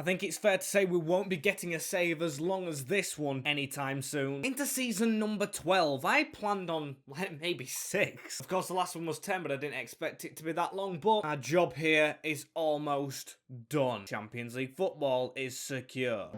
think it's fair to say we won't be getting a save as long as this one anytime soon. Into season number 12, I planned on like maybe 6. Of course the last one was 10, but I didn't expect it to be that long, but our job here is almost done. Champions League football is secure.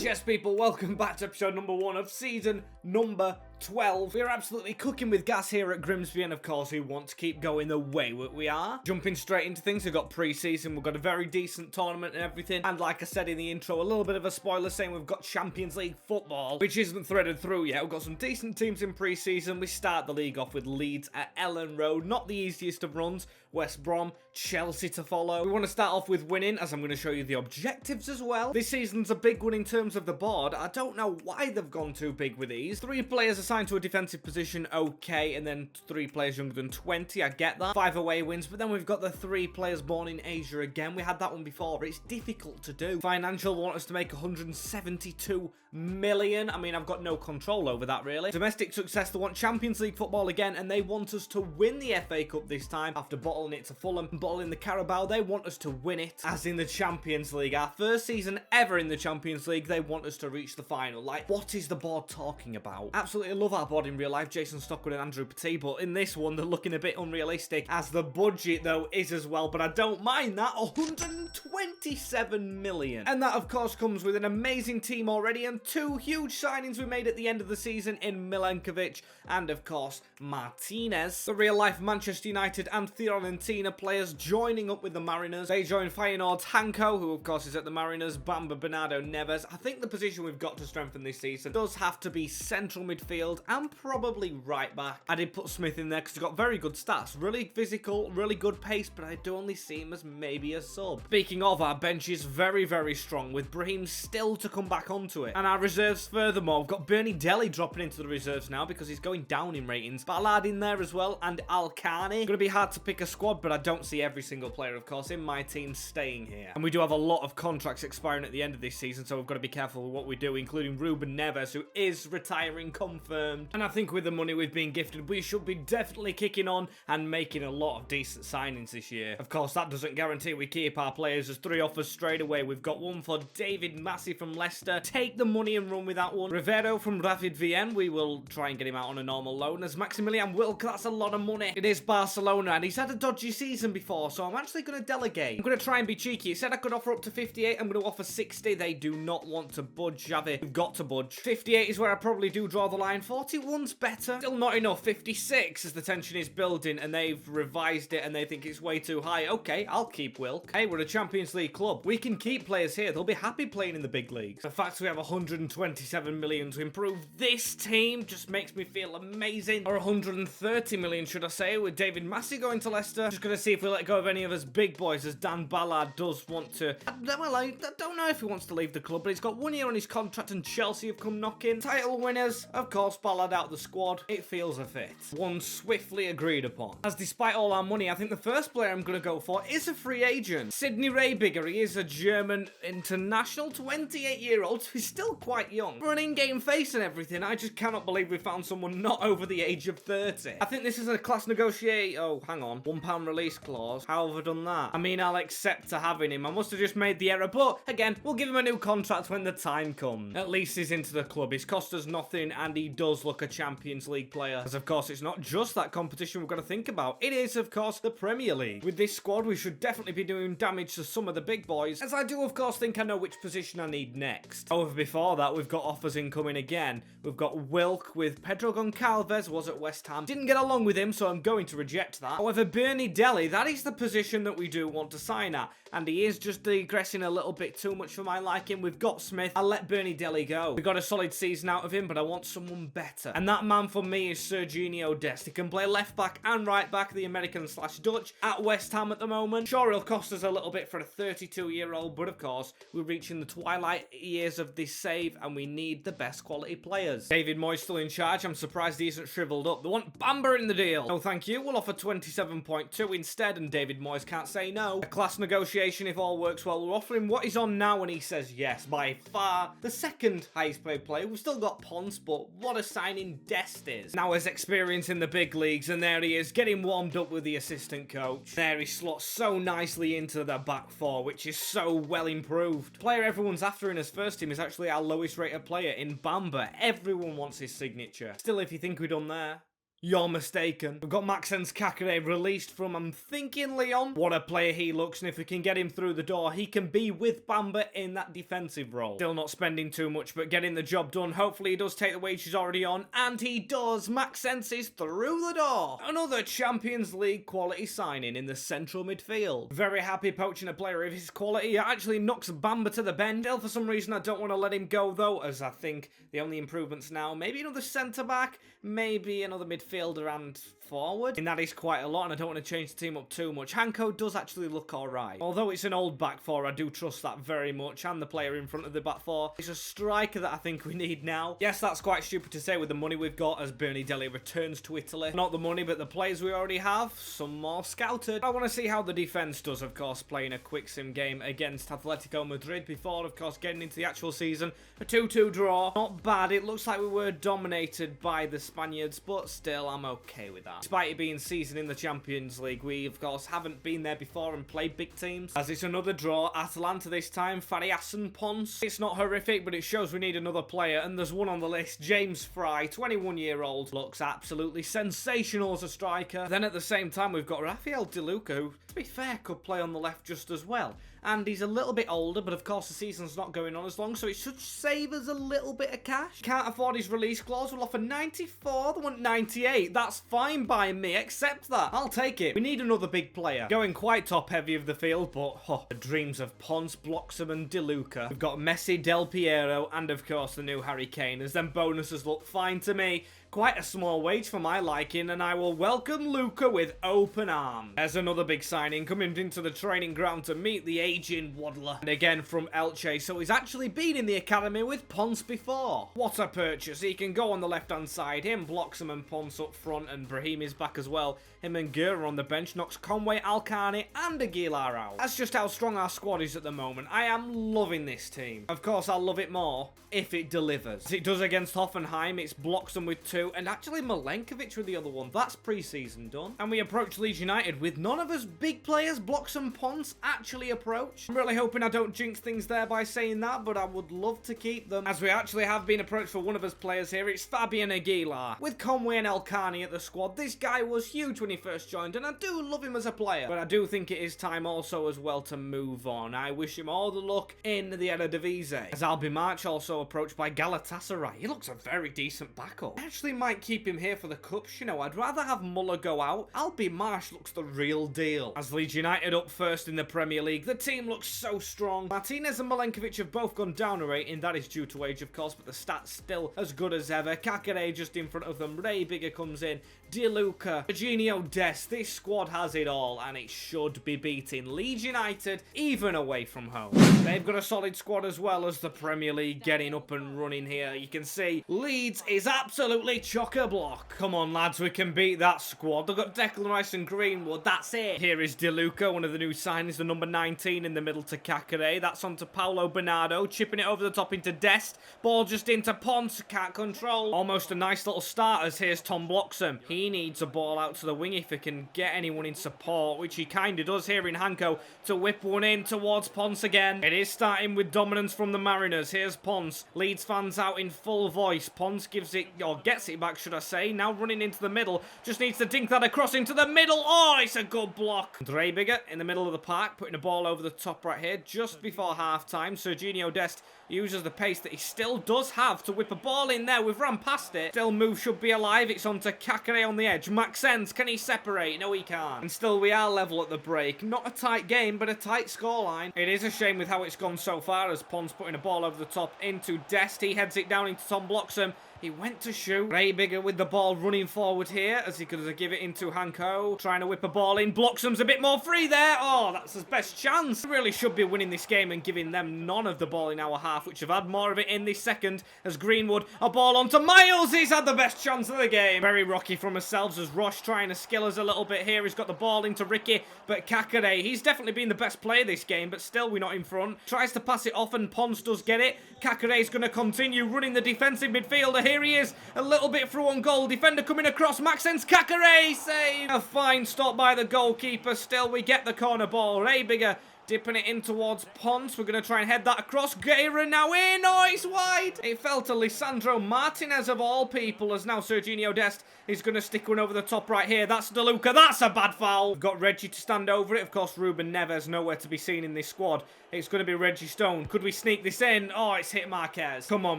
Yes, people, welcome back to episode number 1 of season number 12. We're absolutely cooking with gas here at Grimsby, and of course we want to keep going the way we are. Jumping straight into things, we've got pre-season, we've got a very decent tournament and everything, and like I said in the intro, a little bit of a spoiler saying we've got Champions League football, which isn't threaded through yet. We've got some decent teams in pre-season. We start the league off with Leeds at Ellen Road, not the easiest of runs. West Brom, Chelsea to follow. We want to start off with winning, as I'm going to show you the objectives as well. This season's a big one in terms of the board. I don't know why they've gone too big with these. 3 players assigned to a defensive position, okay, and then 3 players younger than 20, I get that. 5 away wins, but then we've got the 3 players born in Asia again. We had that one before. It's difficult to do. Financial want us to make 172 million. I mean, I've got no control over that, really. Domestic success, they want Champions League football again, and they want us to win the FA Cup this time after bottling it to Fulham and bottling the Carabao. They want us to win it, as in the Champions League. Our first season ever in the Champions League, they want us to reach the final. Like, what is the board talking about? Absolutely love our board in real life, Jason Stockwood and Andrew Petit, but in this one, they're looking a bit unrealistic, as the budget, though, is as well, but I don't mind that. 127 million. And that, of course, comes with an amazing team already, and 2 huge signings we made at the end of the season in Milenkovic and, of course, Martinez. The real-life Manchester United and Fiorentina players joining up with the Mariners. They join Feyenoord's Hanko, who, of course, is at the Mariners, Bamba Bernardo Neves. I think the position we've got to strengthen this season does have to be central midfield and probably right back. I did put Smith in there because he's got very good stats. Really physical, really good pace, but I do only see him as maybe a sub. Speaking of, our bench is very, very strong, with Brahim still to come back onto it. And our reserves, furthermore, we've got Bernie Deli dropping into the reserves now because he's going down in ratings. Ballard in there as well, and Alcani. Gonna be hard to pick a squad, but I don't see every single player, of course, in my team staying here. And we do have a lot of contracts expiring at the end of this season, so we've got to be careful with what we do, including Ruben Neves, who is retiring, confirmed. And I think with the money we've been gifted, we should be definitely kicking on and making a lot of decent signings this year. Of course, that doesn't guarantee we keep our players. There's 3 offers straight away. We've got one for David Massey from Leicester. Take the money and run with that one. Rivero from Rapid Vienna. We will try and get him out on a normal loan. As Maximilian Wilk, that's a lot of money. It is Barcelona, and he's had a dodgy season before, so I'm actually going to delegate. I'm going to try and be cheeky. It said I could offer up to 58. I'm going to offer 60. They do not want to budge, Javi. We've got to budge. 58 is where I probably do draw the line. 41's better. Still not enough. 56 as the tension is building, and they've revised it, and they think it's way too high. Okay, I'll keep Wilk. Hey, we're a Champions League club. We can keep players here. They'll be happy playing in the big leagues. The fact we have 127 million to improve this team just makes me feel amazing. Or 130 million, should I say, with David Massey going to Leicester. Just going to see if we let go of any of us big boys, as Dan Ballard does want to. Well, I don't know if he wants to leave the club, but he's got 1 year on his contract, and Chelsea have come knocking. Title winners, of course, Ballard out the squad. It feels a fit. One swiftly agreed upon. As despite all our money, I think the first player I'm going to go for is a free agent. Sidney Raybigger. He is a German international, 28-year-old, who's still quite young. For an in-game face and everything, I just cannot believe we found someone not over the age of 30. I think this is a class negotiate. Oh, hang on. £1 release clause. How have I done that? I mean, I'll accept to having him. I must have just made the error, but again, we'll give him a new contract when the time comes. At least he's into the club. He's cost us nothing, and he does look a Champions League player. As of course, it's not just that competition we've got to think about. It is, of course, the Premier League. With this squad, we should definitely be doing damage to some of the big boys, as I do, of course, think I know which position I need next. However, before that, we've got offers incoming again. We've got Wilk with Pedro Goncalves, was at West Ham. Didn't get along with him, so I'm going to reject that. However, Bernie Deli, that is the position that we do want to sign at, and he is just digressing a little bit too much for my liking. We've got Smith. I'll let Bernie Deli go. We got a solid season out of him, but I want someone better. And that man for me is Serginho Dest. He can play left back and right back, the American/Dutch, at West Ham at the moment. Sure, he'll cost us a little bit for a 32-year-old, but of course, we're reaching the twilight years of this save, and we need the best quality players. David Moyes still in charge. I'm surprised he isn't shriveled up. They want Bamba in the deal. No, thank you. We'll offer 27.2 instead, and David Moyes can't say no. A class negotiation if all works well. We'll offer him what he's on now, and he says yes. By far, the second highest paid player. We've still got Ponce, but what a signing Dest is. Now his experience in the big leagues, and there he is, getting warmed up with the assistant coach. There he slots so nicely into the back four, which is so well improved. The player everyone's after in his first team is actually our lowest rated player in Bamba. Everyone wants his signature. Still, if you think we're done there, you're mistaken. We've got Maxence Kakere released from, I'm thinking, Lyon. What a player he looks, and if we can get him through the door, he can be with Bamba in that defensive role. Still not spending too much, but getting the job done. Hopefully he does take the wage he's already on, and he does. Maxence is through the door. Another Champions League quality signing in the central midfield. Very happy poaching a player of his quality. It actually knocks Bamba to the bend. Still, for some reason, I don't want to let him go, though, as I think the only improvements now, maybe another centre-back, maybe another midfielder and forward. And that is quite a lot, and I don't want to change the team up too much. Hanko does actually look alright. Although it's an old back four, I do trust that very much, and the player in front of the back four is a striker that I think we need now. Yes, that's quite stupid to say with the money we've got as Bernie Deli returns to Italy. Not the money, but the players we already have. Some more scouted. I want to see how the defence does, of course, playing a quick sim game against Atletico Madrid before, of course, getting into the actual season. A 2-2 draw. Not bad. It looks like we were dominated by the Spaniards, but still, I'm okay with that. Despite it being season in the Champions League, we, of course, haven't been there before and played big teams. As it's another draw, Atalanta this time, Farias Ponce. It's not horrific, but it shows we need another player, and there's one on the list, James Fry, 21-year-old, looks absolutely sensational as a striker. Then at the same time, we've got Rafael De Luca, who, to be fair, could play on the left just as well. And he's a little bit older, but of course the season's not going on as long, so it should save us a little bit of cash. Can't afford his release clause. We'll offer 94. They want 98. That's fine by me. Accept that. I'll take it. We need another big player. Going quite top heavy of the field, but the dreams of Ponce, Bloxham and De Luca. We've got Messi, Del Piero, and of course the new Harry Kane. As them bonuses look fine to me. Quite a small wage for my liking, and I will welcome Luca with open arms. There's another big signing coming into the training ground to meet the aging waddler. And again from Elche, so he's actually been in the academy with Ponce before. What a purchase. He can go on the left-hand side. Him, Bloxham and Ponce up front, and Brahim is back as well. Him and Guerra on the bench. Knocks Conway, Alcani, and Aguilar out. That's just how strong our squad is at the moment. I am loving this team. Of course, I'll love it more if it delivers. As it does against Hoffenheim, it's Bloxham with 2, and actually Milenkovic with the other one. That's pre-season done. And we approach Leeds United with none of us big players, Bloxham, Ponce, actually approach. I'm really hoping I don't jinx things there by saying that, but I would love to keep them. As we actually have been approached for one of us players here, it's Fabian Aguilar. With Conway and Elcani at the squad, this guy was huge when he first joined, and I do love him as a player. But I do think it is time also as well to move on. I wish him all the luck in the Eredivisie. As Albi March also approached by Galatasaray. He looks a very decent backup. I actually might keep him here for the cups, you know. I'd rather have Muller go out. Albi Marsh looks the real deal. As Leeds United up first in the Premier League, the team looks so strong. Martinez and Milenkovic have both gone down a rating. That is due to age, of course, but the stats still as good as ever. Kakere just in front of them. Ray Bigger comes in. De Luca, Serginho Dest. This squad has it all, and it should be beating Leeds United, even away from home. They've got a solid squad as well as the Premier League getting up and running here. You can see Leeds is absolutely chock-a-block. Come on, lads, we can beat that squad. They've got Declan Rice and Greenwood. That's it. Here is De Luca, one of the new signings, the number 19 in the middle to Kakere. That's on to Paulo Bernardo, chipping it over the top into Dest. Ball just into Ponce. Can't control. Almost a nice little start as here's Tom Bloxham. He needs a ball out to the wing if he can get anyone in support, which he kind of does here in Hanko to whip one in towards Ponce again. It is starting with dominance from the Mariners. Here's Ponce. Leeds fans out in full voice. Ponce gives it, or gets Gets it back, should I say. Now running into the middle. Just needs to dink that across into the middle. Oh, it's a good block. Dreibiger in the middle of the park, putting a ball over the top right here just before half-time. Serginho Dest uses the pace that he still does have to whip a ball in there. We've ran past it. Still move should be alive. It's on to Kakare on the edge. Maxence, can he separate? No, he can't. And still we are level at the break. Not a tight game, but a tight scoreline. It is a shame with how it's gone so far as Pons putting a ball over the top into Dest. He heads it down into Tom Bloxham. He went to shoot. Dreibiger with the ball running forward here as he could give it into Hanko. Trying to whip a ball in. Bloxham's a bit more free there. Oh, that's his best chance. We really should be winning this game and giving them none of the ball in our half, which have had more of it in this second as Greenwood. A ball onto Miles. He's had the best chance of the game. Very rocky from ourselves as Roche trying to skill us a little bit here. He's got the ball into Ricky, but Kakare, he's definitely been the best player this game, but still we're not in front. Tries to pass it off and Pons does get it. Kakare's going to continue running the defensive midfielder. Here he is. A little bit through on goal. Defender coming across. Maxence Kakare save. A fine stop by the goalkeeper. Still, we get the corner ball. Dreibiger dipping it in towards Pons. We're going to try and head that across. Guerra now in. Oh, it's wide. It fell to Lisandro Martinez of all people as now Serginho Dest is going to stick one over the top right here. That's DeLuca. That's a bad foul. We've got Reggie to stand over it. Of course, Ruben Neves nowhere to be seen in this squad. It's going to be Reggie Stone. Could we sneak this in? Oh, it's hit Marquez. Come on,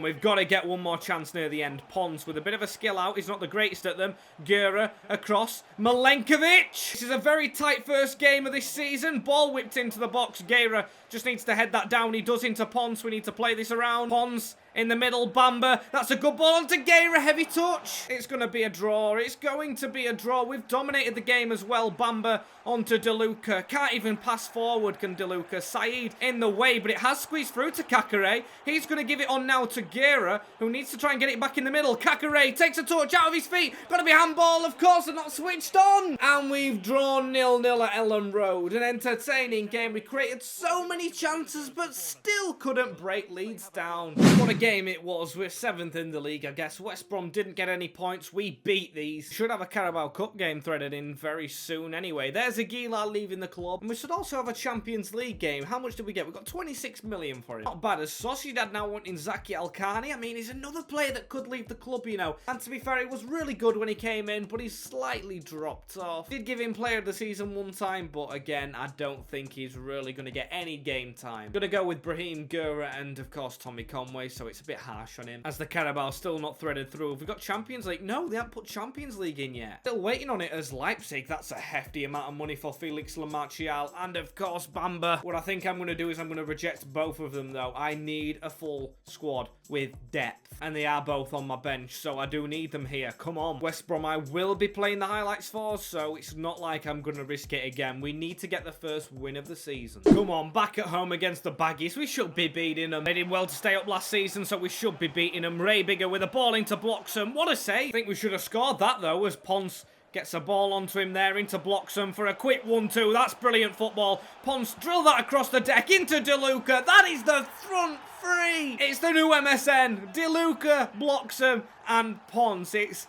we've got to get one more chance near the end. Pons with a bit of a skill out. He's not the greatest at them. Guerra across. Milenkovic. This is a very tight first game of this season. Ball whipped into the box. Guerra just needs to head that down. He does into Pons. We need to play this around. Pons in the middle. Bamba. That's a good ball onto Guerra. Heavy touch. It's going to be a draw. It's going to be a draw. We've dominated the game as well. Bamba onto DeLuca. Can't even pass forward, can DeLuca. Saeed in the way, but it has squeezed through to Kakare. He's going to give it on now to Guerra, who needs to try and get it back in the middle. Kakare takes a touch out of his feet. Got to be handball, of course, and not switched on. And we've drawn 0-0 at Ellen Road. An entertaining game. We created so many chances, but still couldn't break Leeds down. What a game it was. We're 7th in the league, I guess. West Brom didn't get any points. We beat these. Should have a Carabao Cup game threaded in very soon anyway. There's Aguilar leaving the club. And we should also have a Champions League game. How much did we get? We got 26 million for it. Not bad. As Sociedad now wanting Zaki Alkani. I mean, he's another player that could leave the club, you know. And to be fair, he was really good when he came in, but he's slightly dropped off. Did give him player of the season one time, but again, I don't think he's really going to get any game time. Gonna go with Brahim Gura and, of course, Tommy Conway, so it's a bit harsh on him. As the Carabao still not threaded through. Have we got Champions League? No, they haven't put Champions League in yet. Still waiting on it as Leipzig. That's a hefty amount of money for Felix Lamartial and, of course, Bamba. What I think I'm going to do is I'm going to reject both of them, though. I need a full squad with depth, and they are both on my bench, so I do need them here. Come on. West Brom I will be playing the highlights for, so it's not like I'm going to risk it again. We need to get the first win of the season. Come on, back at home against the Baggies. We should be beating them. They did well to stay up last season, so we should be beating them. Dreibiger with a ball into Bloxham. What a save. I think we should have scored that, though, as Pons gets a ball onto him there, into Bloxham for a quick 1-2. That's brilliant football. Pons drill that across the deck into DeLuca. That is the front three. It's the new MSN. DeLuca, Bloxham, and Pons. It's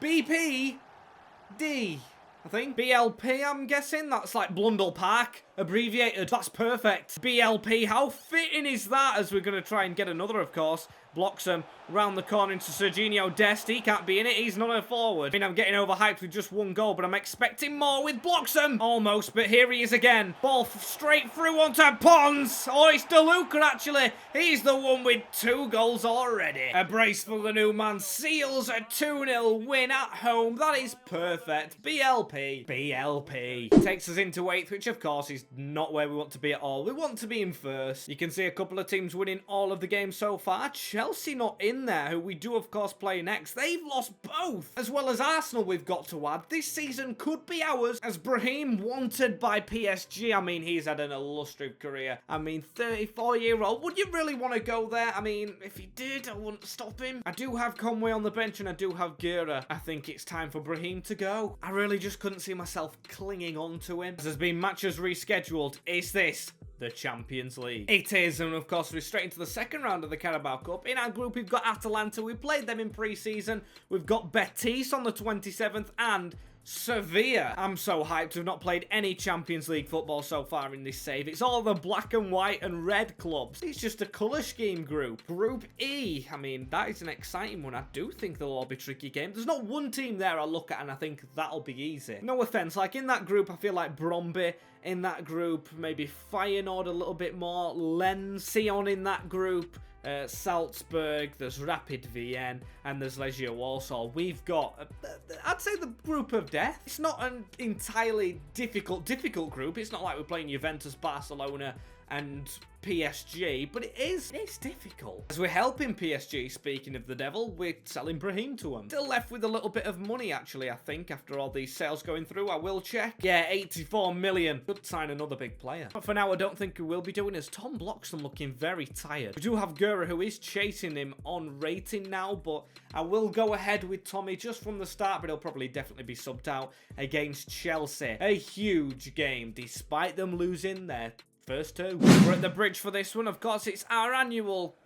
BPD, I think. BLP, I'm guessing. That's like Blundell Park, abbreviated. That's perfect. BLP, how fitting is that? As we're going to try and get another, of course. Bloxham round the corner into Serginho Dest. He can't be in it. He's not a forward. I mean, I'm getting overhyped with just one goal, but I'm expecting more with Bloxham. Almost, but here he is again. Ball straight through onto Pons. Oh, it's DeLuca, actually. He's the one with 2 goals already. A brace for the new man. Seals a 2-0 win at home. That is perfect. BLP. BLP. Takes us into 8th, which, of course, is not where we want to be at all. We want to be in 1st. You can see a couple of teams winning all of the games so far. Chelsea not in there, who we do of course play next. They've lost both, as well as Arsenal we've got to add. This season could be ours, as Brahim wanted by PSG. I mean, he's had an illustrious career. I mean, 34-year-old. Would you really want to go there? I mean, if he did, I wouldn't stop him. I do have Conway on the bench and I do have Guerra. I think it's time for Brahim to go. I really just couldn't see myself clinging on to him. There's been matches rescheduled. Is this the Champions League? It is, and of course we're straight into the second round of the Carabao Cup. In our group we've got Atalanta. We played them in pre-season. We've got Betis on the 27th and severe. I'm so hyped. We've not played any Champions League football so far in this save. It's all the black and white and red clubs. It's just a colour scheme group. Group E. I mean, that is an exciting one. I do think they'll all be tricky games. There's not one team there I look at and I think that'll be easy. No offence. Like, in that group, I feel like Bromby. In that group, maybe Feyenoord a little bit more. Lens, Sion in that group. Salzburg, there's Rapid Vienna, and there's Legia Warsaw. We've got, I'd say, the group of death. It's not an entirely difficult group. It's not like we're playing Juventus, Barcelona, and PSG, but it's difficult. As we're helping PSG, speaking of the devil, we're selling Brahim to them. Still left with a little bit of money, actually, I think, after all these sales going through. I will check. Yeah, 84 million. Could sign another big player. But for now, I don't think we will be doing as Tom Bloxham looking very tired. We do have Gura, who is chasing him on rating now, but I will go ahead with Tommy just from the start, but he'll probably definitely be subbed out against Chelsea. A huge game, despite them losing their first two. We're at the bridge for this one. Of course, it's our annual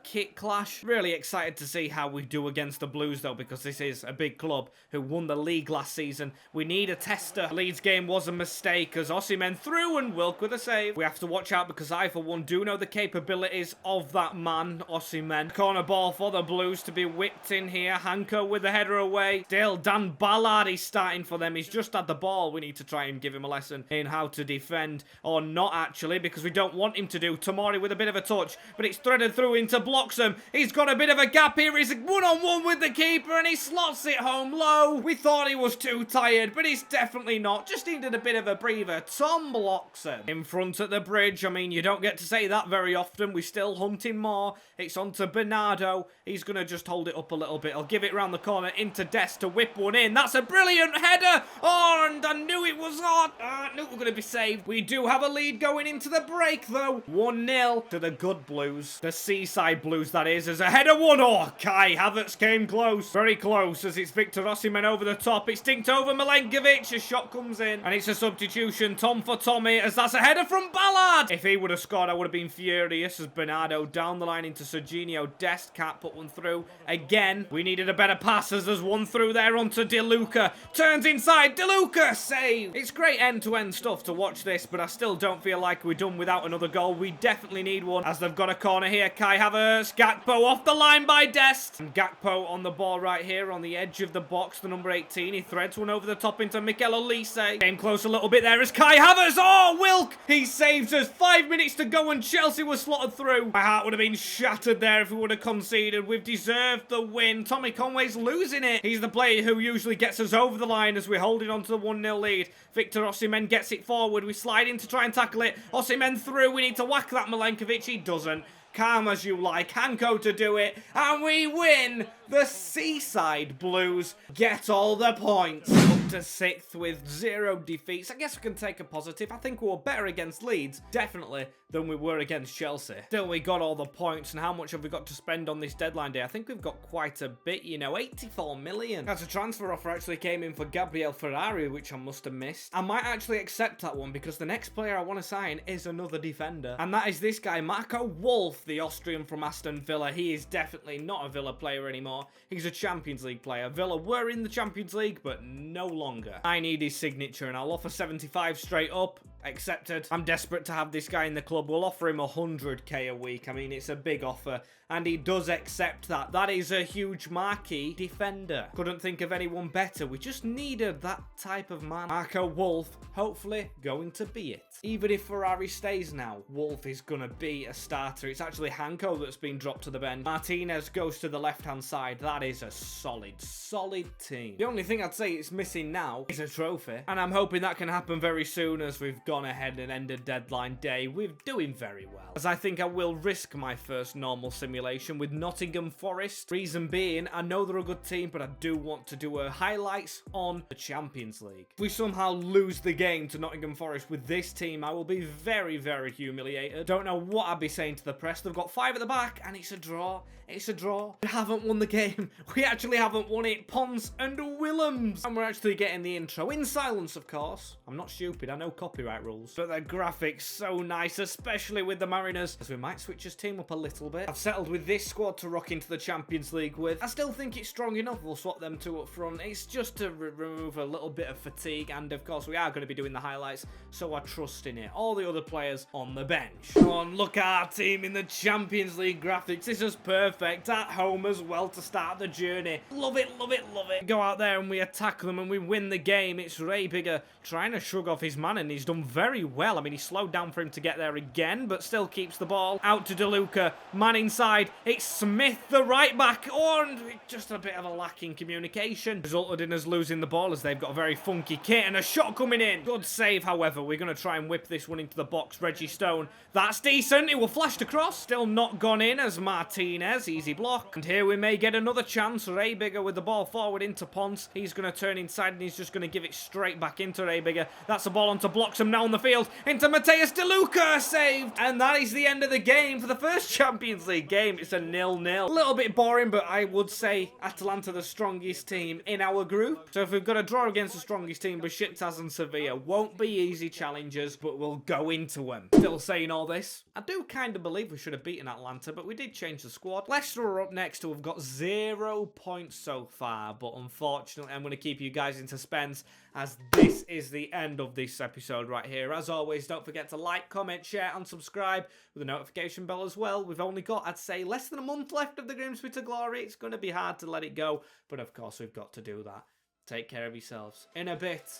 kit clash. Really excited to see how we do against the Blues, though, because this is a big club who won the league last season. We need a tester. Leeds game was a mistake as Osimhen through and Wilk with a save. We have to watch out because I, for one, do know the capabilities of that man, Osimhen. Corner ball for the Blues to be whipped in here. Hanko with the header away. Still, Dan Ballard is starting for them. He's just had the ball. We need to try and give him a lesson in how to defend, or not actually, because we don't want him to do. Tomori with a bit of a touch, but it's threaded through into Bloxham. He's got a bit of a gap here. He's one-on-one with the keeper, and he slots it home low. We thought he was too tired, but he's definitely not. Just needed a bit of a breather. Tom Bloxham in front at the bridge. I mean, you don't get to say that very often. We're still hunting more. It's on to Bernardo. He's going to just hold it up a little bit. I'll give it round the corner into Dest to whip one in. That's a brilliant header. Oh, and I knew it was on. I knew it was going to be saved. We do have a lead going into the break, though. 1-0 to the good Blues. The Seaside Blues, that is. As a header one. Oh, Kai Havertz came close. Very close as it's Victor Osimhen over the top. It's dinked over Milenkovic. A shot comes in. And it's a substitution. Tom for Tommy as that's a header from Ballard. If he would have scored, I would have been furious as Bernardo down the line into Serginho Dest. Can't put one through. Again, we needed a better pass as there's one through there onto De Luca. Turns inside. De Luca save. It's great end-to-end stuff to watch this, but I still don't feel like we're done without another goal. We definitely need one as they've got a corner here. Kai Havertz, Gakpo off the line by Dest. And Gakpo on the ball right here on the edge of the box, the number 18. He threads one over the top into Mikel Olise. Came close a little bit there as Kai Havertz. Oh, Wilk! He saves us. 5 minutes to go and Chelsea was slotted through. My heart would have been shattered there if we would have conceded. We've deserved the win. Tommy Conway's losing it. He's the player who usually gets us over the line as we're holding on to the 1-0 lead. Victor Osimhen gets it forward. We slide in to try and tackle it. Osimhen through. We need to whack that Milenkovic. He doesn't. Calm as you like. Hanko to do it. And we win. The Seaside Blues get all the points. Up to 6th with 0 defeats. I guess we can take a positive. I think we were better against Leeds, definitely, than we were against Chelsea. Still, we got all the points. And how much have we got to spend on this deadline day? I think we've got quite a bit, you know. 84 million. That's a transfer offer actually came in for Gabriel Ferrari, which I must have missed. I might actually accept that one because the next player I want to sign is another defender. And that is this guy, Marco Wolf, the Austrian from Aston Villa. He is definitely not a Villa player anymore. He's a Champions League player. Villa were in the Champions League, but no longer. I need his signature, and I'll offer 75 straight up. Accepted. I'm desperate to have this guy in the club. We'll offer him 100k a week. I mean, it's a big offer, and he does accept that. That is a huge marquee defender. Couldn't think of anyone better. We just needed that type of man. Marco Wolf, hopefully going to be it. Even if Ferrari stays now, Wolf is going to be a starter. It's actually Hanko that's been dropped to the bench. Martinez goes to the left-hand side. That is a solid team. The only thing I'd say it's missing now is a trophy, and I'm hoping that can happen very soon as we've gone ahead and ended deadline day. We're doing very well, as I think I will risk my first normal simulation with Nottingham Forest. Reason being, I know they're a good team, but I do want to do a highlights on the Champions League. If we somehow lose the game to Nottingham Forest with this team, I will be very, very humiliated. Don't know what I'd be saying to the press. They've got 5 at the back, and it's a draw. It's a draw. We haven't won the game. We actually haven't won it. Pons and Willems. And we're actually getting the intro in silence, of course. I'm not stupid. I know copyright copyright rules. But the graphics so nice, especially with the Mariners, as we might switch his team up a little bit. I've settled with this squad to rock into the Champions League with. I still think it's strong enough. We'll swap them two up front. It's just to remove a little bit of fatigue, and of course we are going to be doing the highlights, so I trust in it. All the other players on the bench. Come on, look at our team in the Champions League graphics. This is perfect. At home as well to start the journey. Love it, love it, love it. Go out there and we attack them and we win the game. It's Ray Bigger trying to shrug off his man, and he's done very well. I mean, he slowed down for him to get there again, but still keeps the ball. Out to DeLuca. Man inside. It's Smith, the right back. Oh, and just a bit of a lack in communication. Resulted in us losing the ball as they've got a very funky kit and a shot coming in. Good save, however. We're going to try and whip this one into the box. Reggie Stone. That's decent. It will flashed across. Still not gone in as Martinez. Easy block. And here we may get another chance. Ray Bigger with the ball forward into Ponce. He's going to turn inside and he's just going to give it straight back into Ray Bigger. That's a ball onto Bloxham now on the field. Into Mateus DeLuca. Saved. And that is the end of the game for the first Champions League game. It's a 0-0. A little bit boring, but I would say Atalanta the strongest team in our group. So if we've got a draw against the strongest team, Besiktas and Sevilla won't be easy challengers, but we'll go into them. Still saying all this, I do kind of believe we should have beaten Atlanta, but we did change the squad. Leicester are up next, who have got 0 points so far, but unfortunately I'm going to keep you guys in suspense as this is the end of this episode right here. As always, don't forget to like, comment, share and subscribe with the notification bell as well. We've only got, I'd say, less than a month left of the Grimsby to glory. It's going to be hard to let it go, but of course we've got to do that. Take care of yourselves. In a bit,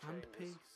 and peace.